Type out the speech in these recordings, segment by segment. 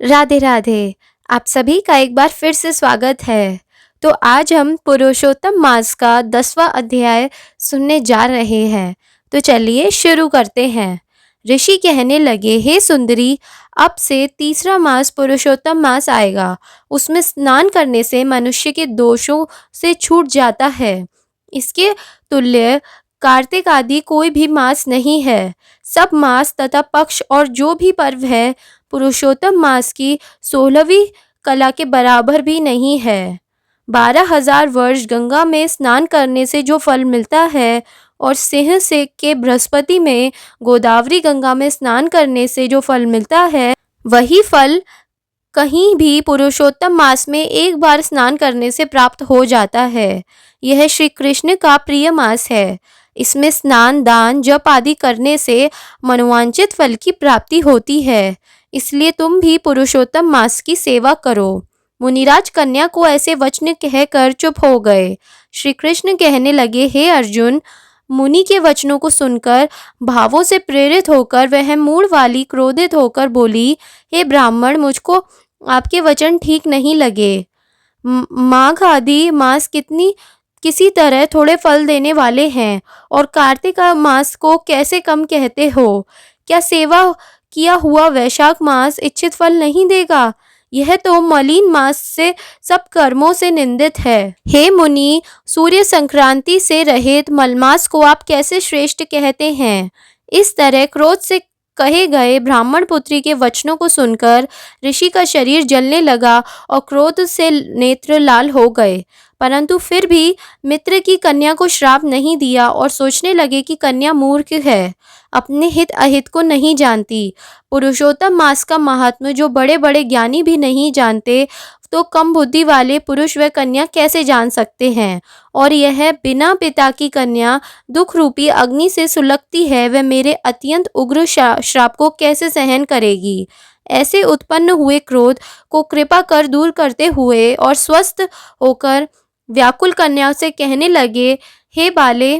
राधे राधे। आप सभी का एक बार फिर से स्वागत है। तो आज हम पुरुषोत्तम मास का 10वां अध्याय सुनने जा रहे हैं। तो चलिए शुरू करते हैं। ऋषि कहने लगे, हे सुंदरी, अब से तीसरा मास पुरुषोत्तम मास आएगा। उसमें स्नान करने से मनुष्य के दोषों से छूट जाता है। इसके तुल्य कार्तिक आदि कोई भी मास नहीं है। सब मास तथा पक्ष और जो भी पर्व है पुरुषोत्तम मास की 16वीं कला के बराबर भी नहीं है। 12,000 वर्ष गंगा में स्नान करने से जो फल मिलता है और सिंह से के बृहस्पति में गोदावरी गंगा में स्नान करने से जो फल मिलता है, वही फल कहीं भी पुरुषोत्तम मास में एक बार स्नान करने से प्राप्त हो जाता है। यह श्री कृष्ण का प्रिय मास है। इसमें स्नान, दान, जप आदि करने से मनोवांछित फल की प्राप्ति होती है। इसलिए तुम भी पुरुषोत्तम मास की सेवा करो। मुनिराज कन्या को ऐसे वचन कहकर चुप हो गए। श्री कृष्ण कहने लगे, हे अर्जुन, मुनि के वचनों को सुनकर भावों से प्रेरित होकर वह मूढ़ वाली क्रोधित होकर बोली, हे ब्राह्मण, मुझको आपके वचन ठीक नहीं लगे। माघ आदि मास किसी तरह थोड़े फल देने वाले हैं और कार्तिक मास को कैसे कम कहते हो? क्या सेवा किया हुआ वैशाख मास इच्छित फल नहीं देगा? यह तो मलिन मास से सब कर्मों से निंदित है। हे मुनि, सूर्य संक्रांति से रहित मलमास को आप कैसे श्रेष्ठ कहते हैं? इस तरह क्रोध से कहे गए ब्राह्मण पुत्री के वचनों को सुनकर ऋषि का शरीर जलने लगा और क्रोध से नेत्र लाल हो गए, परंतु फिर भी मित्र की कन्या को श्राप नहीं दिया और सोचने लगे कि कन्या मूर्ख है, अपने हित अहित को नहीं जानती। पुरुषोत्तम मास का महात्म्य जो बड़े बड़े ज्ञानी भी नहीं जानते, तो कम बुद्धि वाले पुरुष व कन्या कैसे जान सकते हैं? और यह बिना पिता की कन्या दुख रूपी अग्नि से सुलगती है, वह मेरे अत्यंत उग्र श्राप को कैसे सहन करेगी? ऐसे उत्पन्न हुए क्रोध को कृपा कर दूर करते हुए और स्वस्थ होकर व्याकुल कन्या से कहने लगे, हे बाले,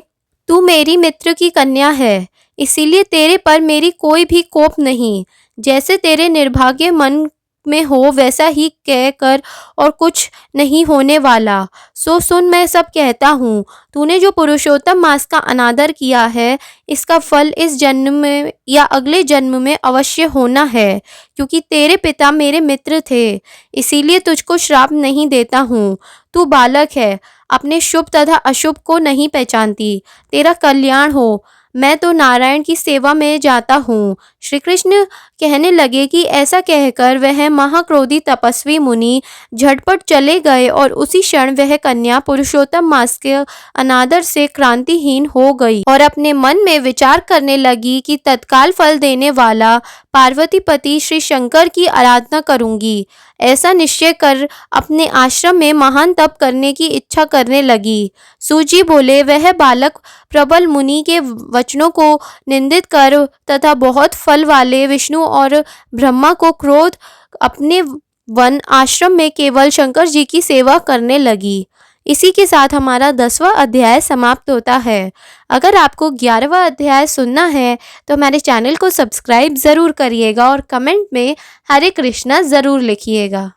तू मेरी मित्र की कन्या है, इसीलिए तेरे पर मेरी कोई भी कोप नहीं। जैसे तेरे निर्भाग्य मन में हो वैसा ही कह कर और कुछ नहीं होने वाला। सो सुन, मैं सब कहता हूँ। तूने जो पुरुषोत्तम मास का अनादर किया है, इसका फल इस जन्म में या अगले जन्म में अवश्य होना है, क्योंकि तेरे पिता मेरे मित्र थे। इसीलिए तुझको श्राप नहीं देता हूँ। तू बालक है, अपने शुभ तथा अशुभ को नहीं पहचानती। तेरा कल्याण हो, मैं तो नारायण की सेवा में जाता हूँ। श्री कृष्ण कहने लगे कि ऐसा कहकर वह महाक्रोधी तपस्वी मुनि झटपट चले गए और उसी क्षण वह कन्या पुरुषोत्तम मास के अनादर से क्रांतिहीन हो गई और अपने मन में विचार करने लगी कि तत्काल फल देने वाला पार्वतीपति श्री शंकर की आराधना करूंगी। ऐसा निश्चय कर अपने आश्रम में महान तप करने की इच्छा करने लगी। सूजी बोले, वह बालक प्रबल मुनि के वचनों को निंदित कर तथा बहुत फल वाले विष्णु और ब्रह्मा को क्रोध अपने वन आश्रम में केवल शंकर जी की सेवा करने लगी। इसी के साथ हमारा 10वां अध्याय समाप्त होता है। अगर आपको 11वां अध्याय सुनना है तो हमारे चैनल को सब्सक्राइब ज़रूर करिएगा और कमेंट में हरे कृष्णा ज़रूर लिखिएगा।